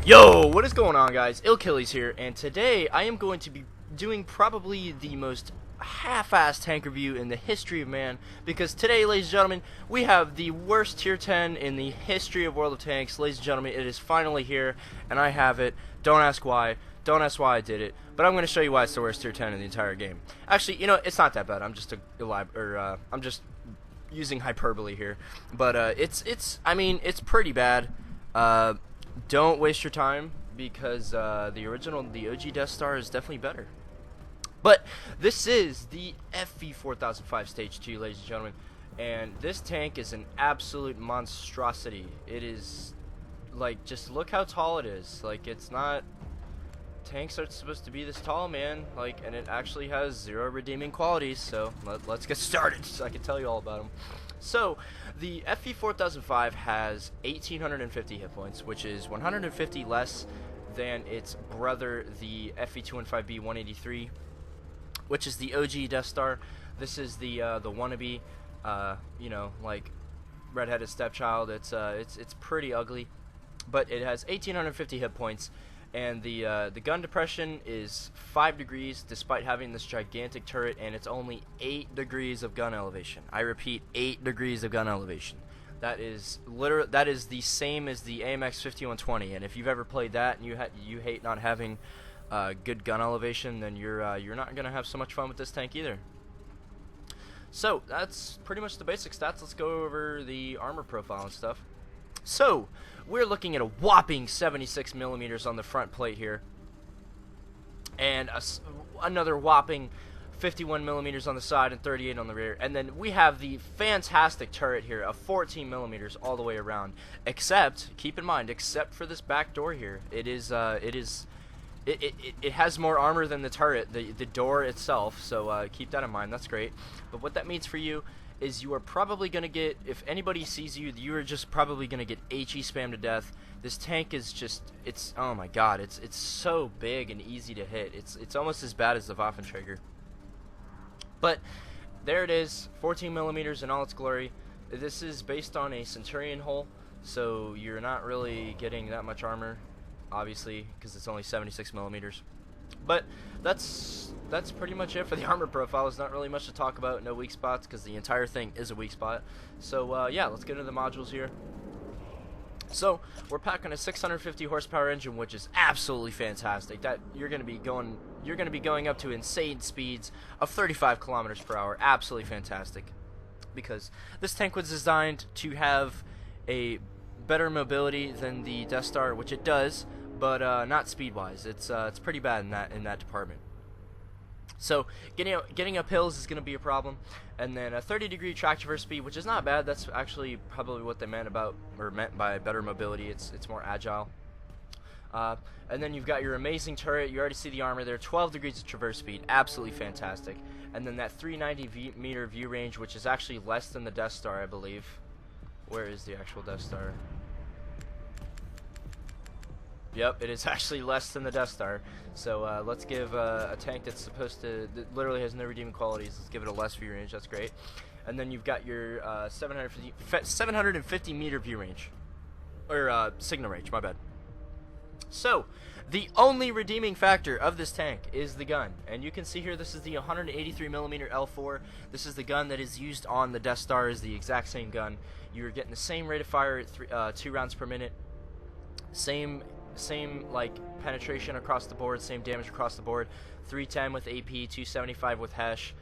Yo, what is going on, guys? Illkillies here, and today I am going to be doing probably the most half-assed tank review in the history of man, because today, ladies and gentlemen, we have the worst tier 10 in the history of World of Tanks. Ladies and gentlemen, it is finally here, and I have it. Don't ask why. Don't ask why I did it, but I'm going to show you why it's the worst tier 10 in the entire game. Actually, you know, it's not that bad. I'm just I'm just using hyperbole here, but I mean, it's pretty bad. Don't waste your time, because the OG Death Star is definitely better. But this is the FV4005 Stage 2, ladies and gentlemen, and this tank is an absolute monstrosity. It is, like, just look how tall it is. Like, it's not... Tanks aren't supposed to be this tall, man. Like, and it actually has 0 redeeming qualities, so let's get started so I can tell you all about them. So, the FV4005 has 1,850 hit points, which is 150 less than its brother, the FV215B183, which is the OG Death Star. This is the wannabe, you know, like, redheaded stepchild. It's pretty ugly, but it has 1,850 hit points. And the gun depression is 5 degrees, despite having this gigantic turret, and it's only 8 degrees of gun elevation. I repeat, 8 degrees of gun elevation. That is the same as the AMX 5120. And if you've ever played that and you hate not having good gun elevation, then you're not gonna have so much fun with this tank either. So that's pretty much the basic stats. Let's go over the armor profile and stuff. So, we're looking at a whopping 76 millimeters on the front plate here, and another whopping 51 millimeters on the side and 38 on the rear. And then we have the fantastic turret here of 14 millimeters all the way around. Except, keep in mind, except for this back door here, it has more armor than the turret, the door itself. So keep that in mind. That's great. But what that means for you is you are probably going to get, if anybody sees you, you are just probably going to get HE spam to death. This tank is just, it's, oh my god, it's so big and easy to hit. It's almost as bad as the Waffentrager. But there it is, 14 millimeters in all its glory. This is based on a Centurion hull, so you're not really getting that much armor, obviously, because it's only 76 millimeters. But that's pretty much it for the armor profile. There's not really much to talk about, no weak spots, because the entire thing is a weak spot. So yeah, let's get into the modules here. So we're packing a 650 horsepower engine, which is absolutely fantastic. That you're going to be going up to insane speeds of 35 kilometers per hour. Absolutely fantastic, because this tank was designed to have a better mobility than the Death Star, which it does, but not speed-wise. It's pretty bad in that department. So getting up hills is going to be a problem, and then a 30-degree track traverse speed, which is not bad. That's actually probably what they meant by better mobility. It's more agile. And then you've got your amazing turret. You already see the armor there. 12 degrees of traverse speed, absolutely fantastic. And then that 390 meter view range, which is actually less than the Death Star, I believe. Where is the actual Death Star? Yep, it is actually less than the Death Star. So let's give a tank that literally has no redeeming qualities, let's give it a less view range. That's great. And then you've got your 750 meter view range, or signal range, my bad. So the only redeeming factor of this tank is the gun, and you can see here this is the 183 millimeter L4. This is the gun that is used on the Death Star. Is the exact same gun. You're getting the same rate of fire at 2 rounds per minute. Same like penetration across the board, same damage across the board. 310 with AP, 275 with Hesh,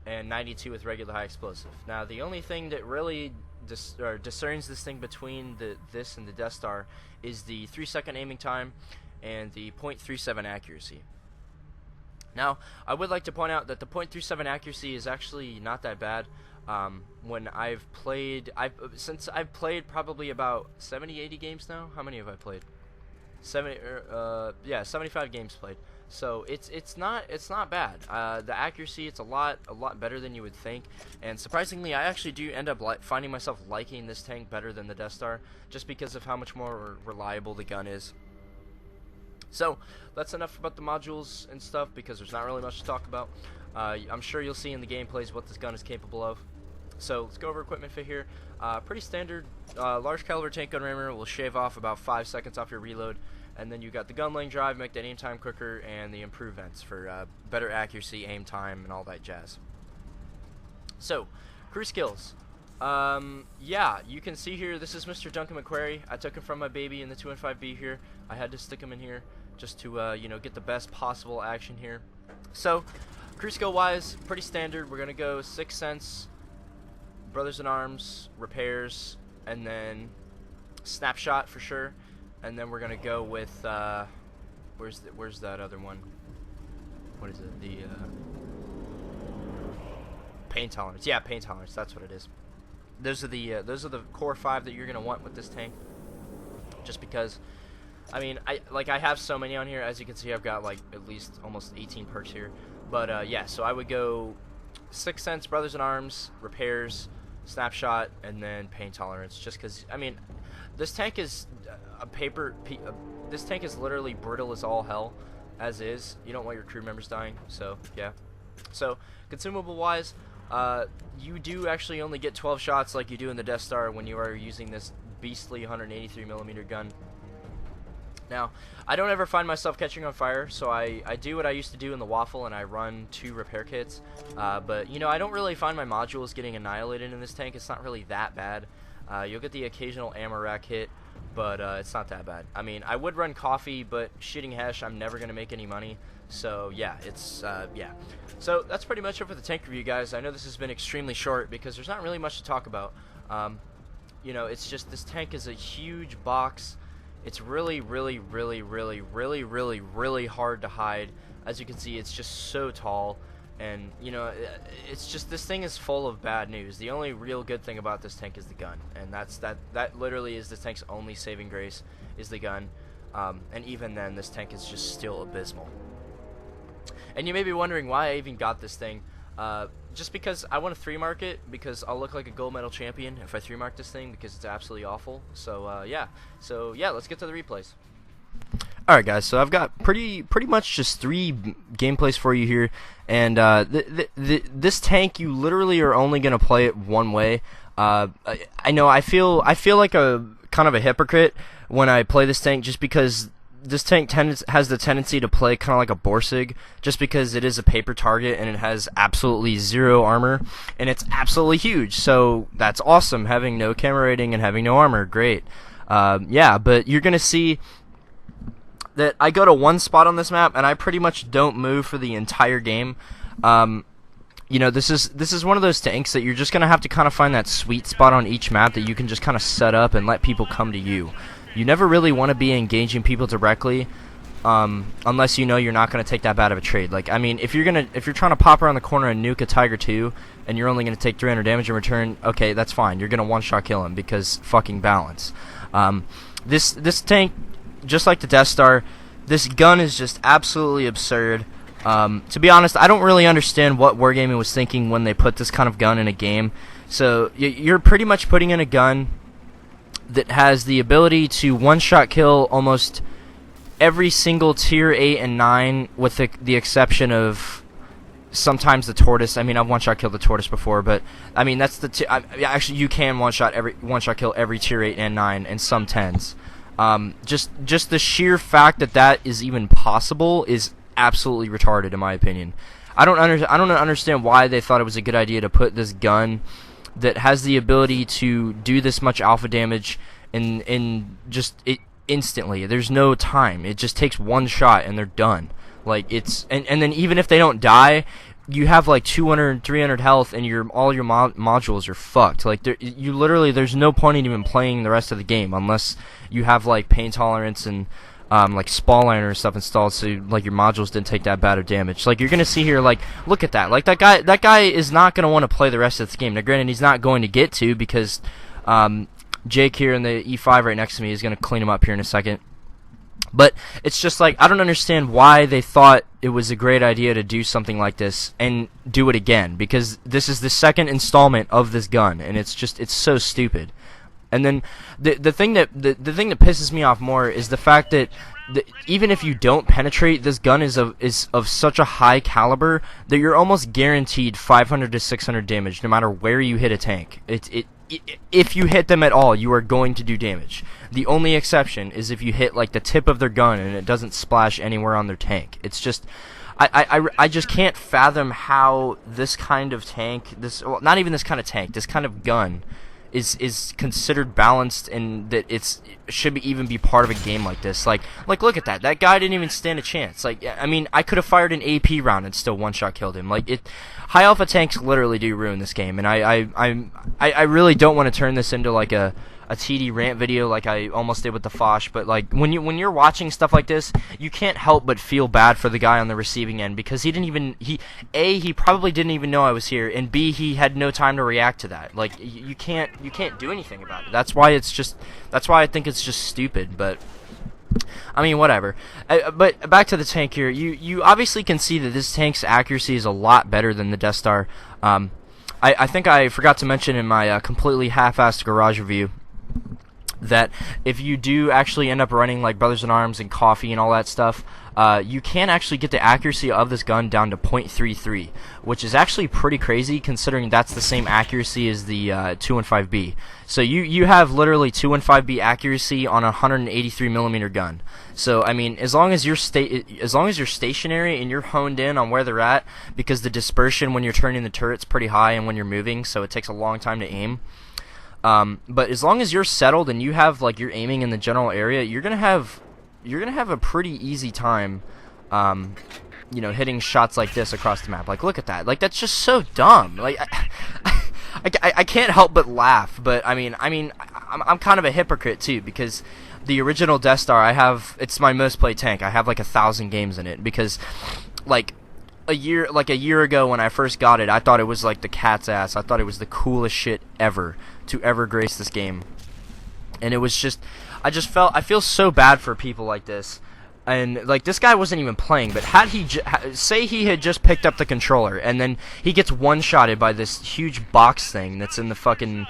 and 92 with regular high explosive. Now the only thing that really discerns this thing between this and the Death Star is the 3-second aiming time and the .37 accuracy. Now I would like to point out that the .37 accuracy is actually not that bad. When since I've played probably about 70-80 games now. How many have I played? 75 games played. So it's not bad. The accuracy, it's a lot better than you would think. And surprisingly, I actually do end up finding myself liking this tank better than the Death Star, just because of how much more reliable the gun is. So that's enough about the modules and stuff, because there's not really much to talk about. I'm sure you'll see in the gameplays what this gun is capable of. So let's go over equipment fit here. Pretty standard large caliber tank gun rammer will shave off about 5 seconds off your reload, And then you got the gun lane drive, make that aim time quicker, and the improved vents for better accuracy, aim time, and all that jazz. So, crew skills. Yeah, you can see here, this is Mr. Duncan McQuarrie. I took him from my baby in the 215B here. I had to stick him in here just to, you know, get the best possible action here. So, crew skill wise, pretty standard. We're going to go 6th Sense, Brothers in Arms, Repairs, and then Snapshot for sure. And then we're going to go with, where's that other one? What is it? The, Pain Tolerance. Yeah, Pain Tolerance, that's what it is. Those are the core 5 that you're gonna want with this tank. Just because, I mean, I have so many on here. As you can see, I've got like at least almost 18 perks here. But yeah, so I would go 6th Sense, Brothers in Arms, Repairs, Snapshot, and then Pain Tolerance. Just because, I mean, this tank is this tank is literally brittle as all hell, as is. You don't want your crew members dying. So yeah. So consumable wise. You do actually only get 12 shots like you do in the Death Star when you are using this beastly 183mm gun. Now, I don't ever find myself catching on fire, so I do what I used to do in the Waffle, and I run 2 repair kits. But, you know, I don't really find my modules getting annihilated in this tank. It's not really that bad. You'll get the occasional ammo rack hit, but it's not that bad. I mean, I would run coffee, but shooting Hesh, I'm never going to make any money. So, yeah, it's, yeah. So, that's pretty much it for the tank review, guys. I know this has been extremely short because there's not really much to talk about. You know, it's just this tank is a huge box. It's really, really, really, really, really, really, really hard to hide. As you can see, it's just so tall. And, you know, it's just, this thing is full of bad news. The only real good thing about this tank is the gun. And that literally is this tank's only saving grace, is the gun. And even then, this tank is just still abysmal. And you may be wondering why I even got this thing. Just because I want to 3-mark it, because I'll look like a gold medal champion if I 3-mark this thing, because it's absolutely awful. So yeah. So yeah, let's get to the replays. Alright guys, so I've got pretty much just 3 gameplays for you here, and this tank, you literally are only going to play it one way. I know I feel like a kind of a hypocrite when I play this tank, just because this tank has the tendency to play kind of like a Borsig, just because it is a paper target and it has absolutely 0 armor, and it's absolutely huge. So that's awesome, having no camera rating and having no armor, great. Yeah, but you're gonna see that I go to one spot on this map and I pretty much don't move for the entire game. You know, this is one of those tanks that you're just gonna have to kind of find that sweet spot on each map that you can just kind of set up and let people come to you. You never really want to be engaging people directly, unless you know you're not going to take that bad of a trade. Like, I mean, if you're trying to pop around the corner and nuke a Tiger 2, and you're only going to take 300 damage in return, okay, that's fine. You're going to one-shot kill him, because fucking balance. This tank, just like the Death Star, this gun is just absolutely absurd. To be honest, I don't really understand what Wargaming was thinking when they put this kind of gun in a game. So you're pretty much putting in a gun that has the ability to one-shot kill almost every single tier 8 and 9, with the exception of sometimes the Tortoise. I mean, I've one-shot killed the Tortoise before, but I mean that's actually you can one-shot kill every tier 8 and 9 and some 10s. Just the sheer fact that is even possible is absolutely retarded, in my opinion. I don't understand why they thought it was a good idea to put this gun that has the ability to do this much alpha damage in just instantly. There's no time. It just takes one shot and they're done. Like, it's and then even if they don't die, you have like 200, 300 health, and all your modules are fucked. Like, you literally, there's no point in even playing the rest of the game unless you have like pain tolerance and like spall liner and stuff installed, so like your modules didn't take that bad of damage. Like, you're gonna see here, like, look at that. Like, that guy is not gonna want to play the rest of the game. Now, granted, he's not going to get to, because Jake here in the E5 right next to me is gonna clean him up here in a second. But it's just like, I don't understand why they thought it was a great idea to do something like this and do it again, because this is the second installment of this gun, and it's so stupid. And then the thing that pisses me off more is the fact that even if you don't penetrate, this gun is of such a high caliber that you're almost guaranteed 500 to 600 damage no matter where you hit a tank. if you hit them at all, you are going to do damage. The only exception is if you hit like the tip of their gun and it doesn't splash anywhere on their tank. It's just, I just can't fathom how this kind of tank, well, not even this kind of tank, this kind of gun is considered balanced, and that it should even be part of a game like this. Like look at that. That guy didn't even stand a chance. Like, I mean, I could have fired an AP round and still one-shot killed him. Like, high alpha tanks literally do ruin this game, and I really don't want to turn this into like a TD rant video like I almost did with the Foch, but like when you're watching stuff like this, you can't help but feel bad for the guy on the receiving end, because he probably didn't even know I was here, and B, he had no time to react to that. Like, you can't do anything about it. That's why I think it's just stupid. But I mean, whatever. But back to the tank here. You obviously can see that this tank's accuracy is a lot better than the Death Star. I think I forgot to mention in my completely half-assed garage review that if you do actually end up running like Brothers in Arms and Coffee and all that stuff, you can actually get the accuracy of this gun down to .33, which is actually pretty crazy considering that's the same accuracy as the 215B. So you have literally 215B accuracy on a 183mm gun. So I mean, as long as you're stationary and you're honed in on where they're at, because the dispersion when you're turning the turret's pretty high and when you're moving, so it takes a long time to aim. But as long as you're settled and you have like you're aiming in the general area, you're gonna have a pretty easy time, hitting shots like this across the map. Like, look at that. Like, that's just so dumb. Like, I can't help but laugh. But I'm kind of a hypocrite too, because the original Death Star, it's my most played tank. I have like 1,000 games in it, because like a year ago when I first got it, I thought it was like the cat's ass. I thought it was the coolest shit ever to ever grace this game. And it was just, I feel so bad for people like this. And like, this guy wasn't even playing, but had he say he had just picked up the controller and then he gets one-shotted by this huge box thing that's in the fucking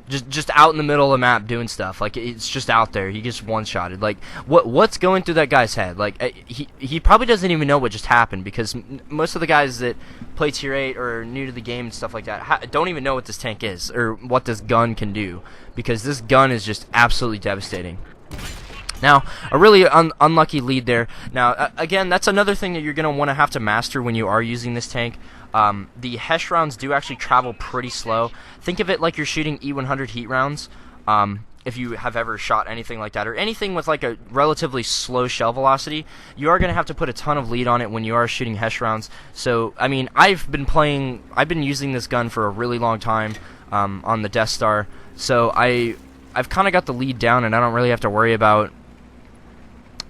just out in the middle of the map doing stuff. Like, it's just out there. He gets one-shotted. Like, what's going through that guy's head? Like, he probably doesn't even know what just happened, because most of the guys that play Tier 8 or are new to the game and stuff like that don't even know what this tank is or what this gun can do, because this gun is just absolutely devastating. Now, a really unlucky lead there. Now, again, that's another thing that you're going to want to have to master when you are using this tank. The HESH rounds do actually travel pretty slow. Think of it like you're shooting E100 heat rounds, if you have ever shot anything like that, or anything with like a relatively slow shell velocity. You are going to have to put a ton of lead on it when you are shooting HESH rounds. So, I mean, I've been using this gun for a really long time on the Death Star, so I've kind of got the lead down, and I don't really have to worry about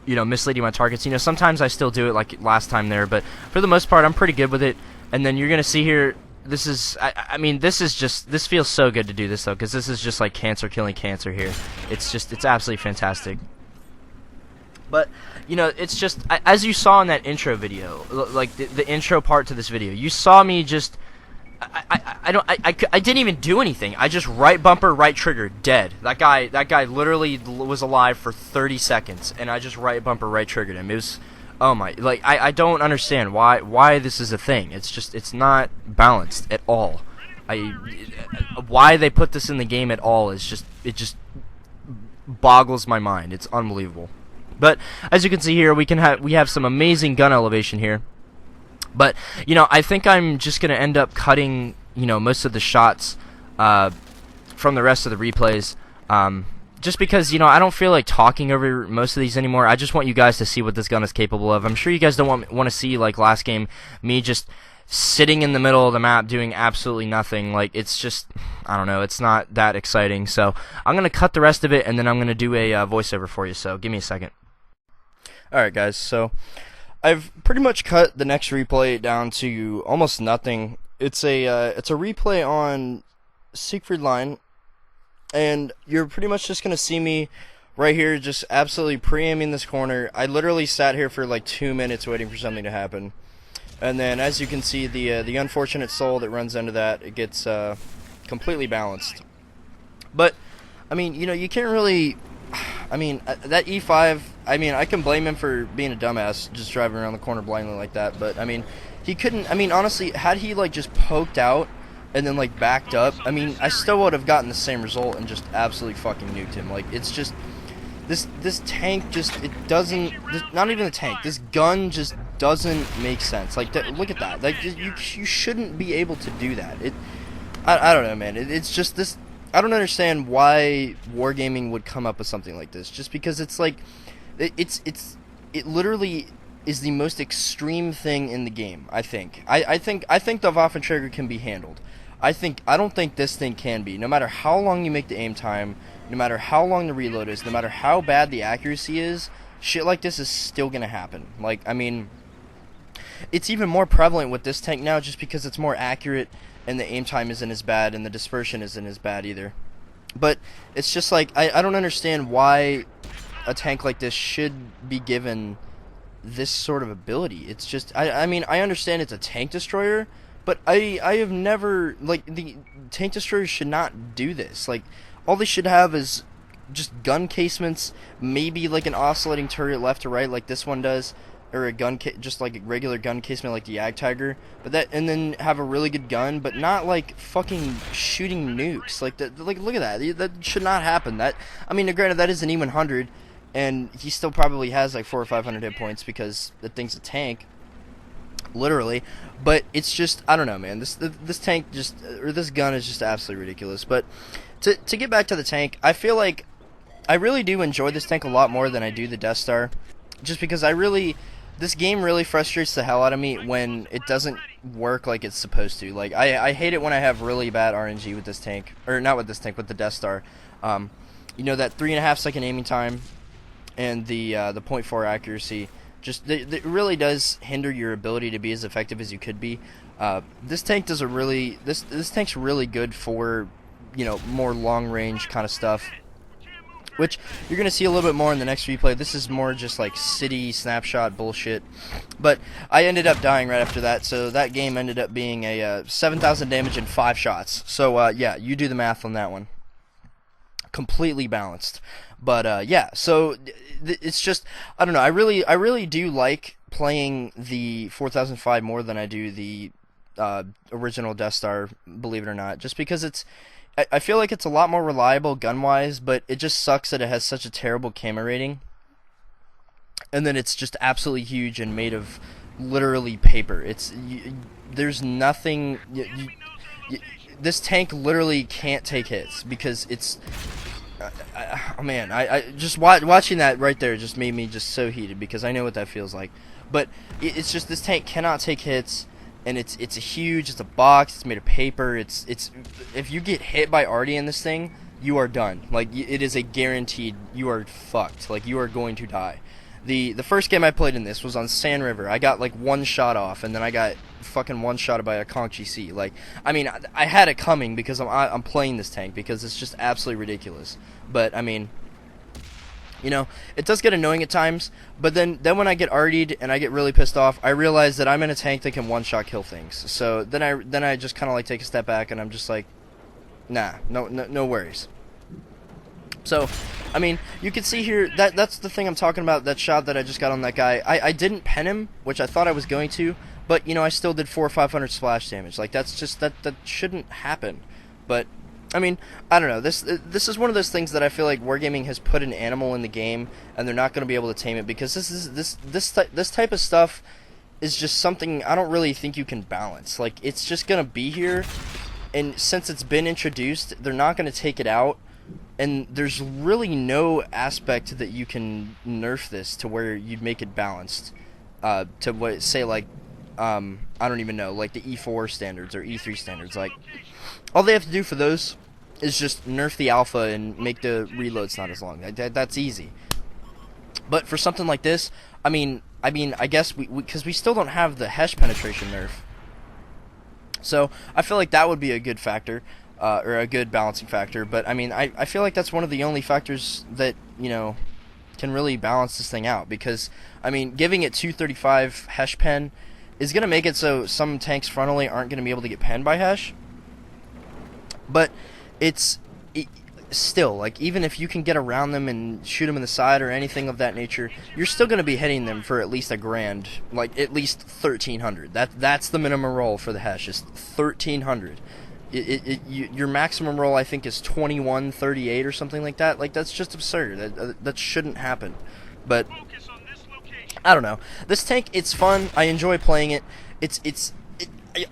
misleading my targets. Sometimes I still do it like last time there, but for the most part, I'm pretty good with it. And then you're gonna see here, this is, this feels so good to do this though, because this is just like cancer killing cancer here. It's absolutely fantastic. But it's just, as you saw in that intro video, like the intro part to this video, you saw me just, I didn't even do anything. I just right bumper, right trigger, dead. That guy literally was alive for 30 seconds, and I just right bumper, right triggered him. It was, oh my, like, I don't understand why this is a thing. It's not balanced at all. Why they put this in the game at all is it just boggles my mind. It's unbelievable. But as you can see here, we have some amazing gun elevation here. But, I think I'm just going to end up cutting, most of the shots from the rest of the replays. Just because, I don't feel like talking over most of these anymore. I just want you guys to see what this gun is capable of. I'm sure you guys don't want to see, like last game, me just sitting in the middle of the map doing absolutely nothing. Like, it's just, I don't know, it's not that exciting. So, I'm going to cut the rest of it, and then I'm going to do a voiceover for you. So, give me a second. Alright, guys, so I've pretty much cut the next replay down to almost nothing. It's a replay on Siegfried Line, and you're pretty much just gonna see me right here just absolutely pre-aiming this corner. I literally sat here for like 2 minutes waiting for something to happen, and then as you can see, the unfortunate soul that runs into that, it gets completely balanced. But I mean, you can't really, that E5, I can blame him for being a dumbass, just driving around the corner blindly like that, but, he couldn't, honestly, had he, like, just poked out and then like backed up, I mean, I still would have gotten the same result and just absolutely fucking nuked him. Like, it's just this tank just, it doesn't, not even a tank, this gun just doesn't make sense. Like, look at that. Like, you shouldn't be able to do that. I don't know, man. It's just this. I don't understand why Wargaming would come up with something like this. Just because it's like, it literally is the most extreme thing in the game. I think the Waffenträger can be handled. I don't think this thing can be. No matter how long you make the aim time, no matter how long the reload is, no matter how bad the accuracy is, shit like this is still gonna happen. Like, I mean, it's even more prevalent with this tank now, just because it's more accurate and the aim time isn't as bad and the dispersion isn't as bad either. But it's just like, I don't understand why a tank like this should be given this sort of ability. It's just, I mean, I understand it's a tank destroyer, but I have never, like, the tank destroyers should not do this. Like, all they should have is just gun casements, maybe like an oscillating turret left to right like this one does, or a gun just like a regular gun casement like the Ag Tiger, but that, and then have a really good gun, but not like fucking shooting nukes. Like, like, look at that. That should not happen. That, I mean, granted, that is an E100, and he still probably has like 400 or 500 hit points because the thing's a tank, literally. But it's just, I don't know, man. This tank just, or this gun is just absolutely ridiculous. But to get back to the tank, I feel like I really do enjoy this tank a lot more than I do the Death Star, just because this game really frustrates the hell out of me when it doesn't work like it's supposed to. Like, I hate it when I have really bad RNG with this tank, or not with this tank, with the Death Star. You know, that 3.5 second aiming time and the 0.4 accuracy, just it really does hinder your ability to be as effective as you could be. This tank does this tank's really good for, you know, more long range kind of stuff, which you're going to see a little bit more in the next replay. This is more just like city snapshot bullshit. But I ended up dying right after that, so that game ended up being a 7,000 damage in 5 shots. So, yeah, you do the math on that one. Completely balanced. But, yeah, so it's just, I don't know, I really do like playing the 4005 more than I do the original Death Star, believe it or not, just because I feel like it's a lot more reliable gun-wise, but it just sucks that it has such a terrible camera rating. And then it's just absolutely huge and made of literally paper. There's nothing... this tank literally can't take hits because it's... oh man, I just watching that right there just made me just so heated because I know what that feels like. But it's just, this tank cannot take hits. And it's huge. It's a box. It's made of paper. It's if you get hit by Artie in this thing, you are done. Like, it is a guaranteed. You are fucked. Like, you are going to die. The first game I played in this was on Sand River. I got like one shot off, and then I got fucking one shot by a Conch GC. Like, I mean, I had it coming because I'm playing this tank because it's just absolutely ridiculous. But I mean, you know, it does get annoying at times, but then when I get artied and I get really pissed off, I realize that I'm in a tank that can one-shot kill things. So then I just kind of like take a step back and I'm just like, nah, no worries. So, I mean, you can see here, that's the thing I'm talking about, that shot that I just got on that guy. I didn't pen him, which I thought I was going to, but, you know, I still did 400 or 500 splash damage. Like, that's just, that shouldn't happen. But I mean, I don't know. This is one of those things that I feel like Wargaming has put an animal in the game, and they're not going to be able to tame it because this type of stuff is just something I don't really think you can balance. Like, it's just going to be here, and since it's been introduced, they're not going to take it out, and there's really no aspect that you can nerf this to where you'd make it balanced. To what, say, like, I don't even know, like the E4 standards or E3 standards. Like, all they have to do for those is just nerf the alpha and make the reloads not as long. That's easy. But for something like this, I mean, I guess because we still don't have the Hesh penetration nerf. So I feel like that would be a good factor, or a good balancing factor. But I mean, I feel like that's one of the only factors that, you know, can really balance this thing out. Because I mean, giving it 235 Hesh pen is going to make it so some tanks frontally aren't going to be able to get penned by Hesh. But still, like, even if you can get around them and shoot them in the side or anything of that nature, you're still going to be hitting them for at least $1,000, like at least 1,300. That's the minimum roll for the Hesh, is 1,300. your maximum roll I think is 2138 or something like that. Like, that's just absurd. That shouldn't happen. But I don't know. This tank, it's fun. I enjoy playing it.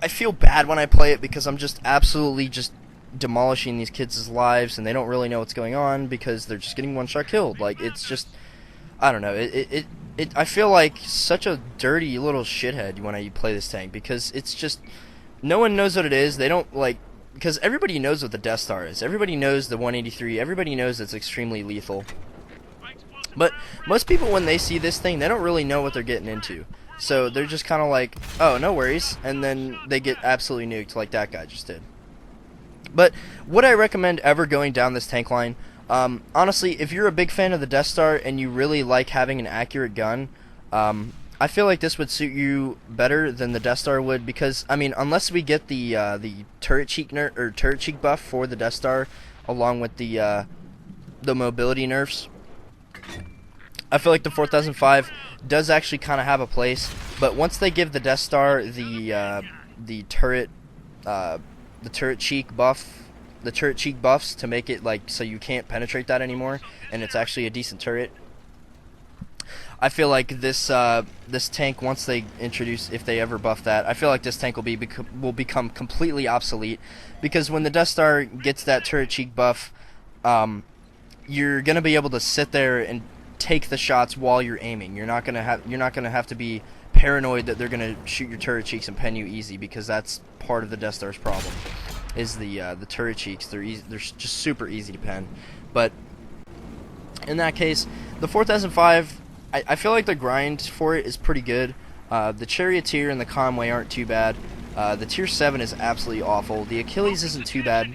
I feel bad when I play it because I'm just absolutely just demolishing these kids' lives, and they don't really know what's going on because they're just getting one-shot killed. Like, it's just, I don't know. I feel like such a dirty little shithead when I play this tank because it's just, no one knows what it is. They don't, like, because everybody knows what the Death Star is. Everybody knows the 183. Everybody knows it's extremely lethal. But most people, when they see this thing, they don't really know what they're getting into. So they're just kind of like, oh, no worries, and then they get absolutely nuked like that guy just did. But would I recommend ever going down this tank line? Honestly, if you're a big fan of the Death Star and you really like having an accurate gun, I feel like this would suit you better than the Death Star would, because, I mean, unless we get the turret cheek buff for the Death Star, along with the mobility nerfs, I feel like the 4005 does actually kind of have a place. But once they give the Death Star the turret cheek buffs to make it like so you can't penetrate that anymore, and it's actually a decent turret, I feel like this tank, once they introduce, if they ever buff that, I feel like this tank will become completely obsolete, because when the Death Star gets that turret cheek buff, you're gonna be able to sit there and take the shots while you're aiming. You're not gonna have to be paranoid that they're gonna shoot your turret cheeks and pen you easy, because that's part of the Death Star's problem. Is the turret cheeks. They're just super easy to pen. But in that case, the 4005, I feel like the grind for it is pretty good. The Charioteer and the Conway aren't too bad. The Tier 7 is absolutely awful. The Achilles isn't too bad.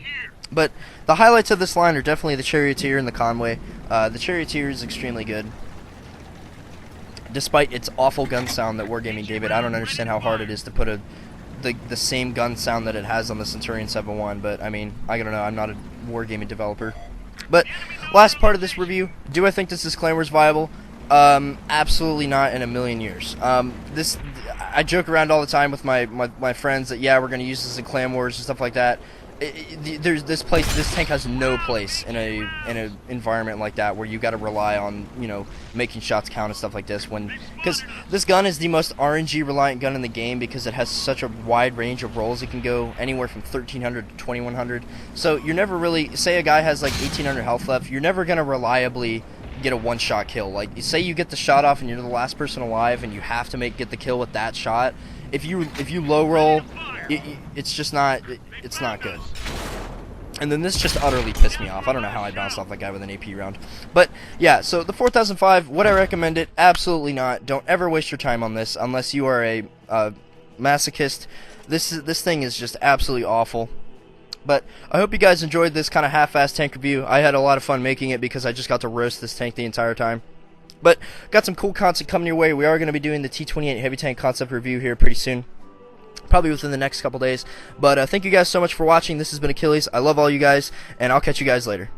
But the highlights of this line are definitely the Charioteer and the Conway. The Charioteer is extremely good. Despite its awful gun sound that Wargaming gave it, I don't understand how hard it is to put the same gun sound that it has on the Centurion 7.1, but I mean, I don't know, I'm not a Wargaming developer. But last part of this review, do I think this disclaimer is viable? Absolutely not in a million years. I joke around all the time with my friends that, yeah, we're going to use this in Clan Wars and stuff like that. This tank has no place in a environment like that, where you got to rely on, you know, making shots count and stuff like this, because this gun is the most RNG reliant gun in the game, because it has such a wide range of rolls. It can go anywhere from 1300 to 2100. So you're never really, say a guy has like 1800 health left, you're never going to reliably get a one-shot kill. Like, say you get the shot off and you're the last person alive and you have to get the kill with that shot. If you low roll, it's just not, it's not good. And then this just utterly pissed me off. I don't know how I bounced off that guy with an AP round. But yeah, so the 4005, would I recommend it? Absolutely not. Don't ever waste your time on this unless you are a masochist. This thing is just absolutely awful. But I hope you guys enjoyed this kind of half-assed tank review. I had a lot of fun making it because I just got to roast this tank the entire time. But got some cool content coming your way. We are going to be doing the T28 heavy tank concept review here pretty soon, probably within the next couple days. But thank you guys so much for watching. This has been Achilles. I love all you guys, and I'll catch you guys later.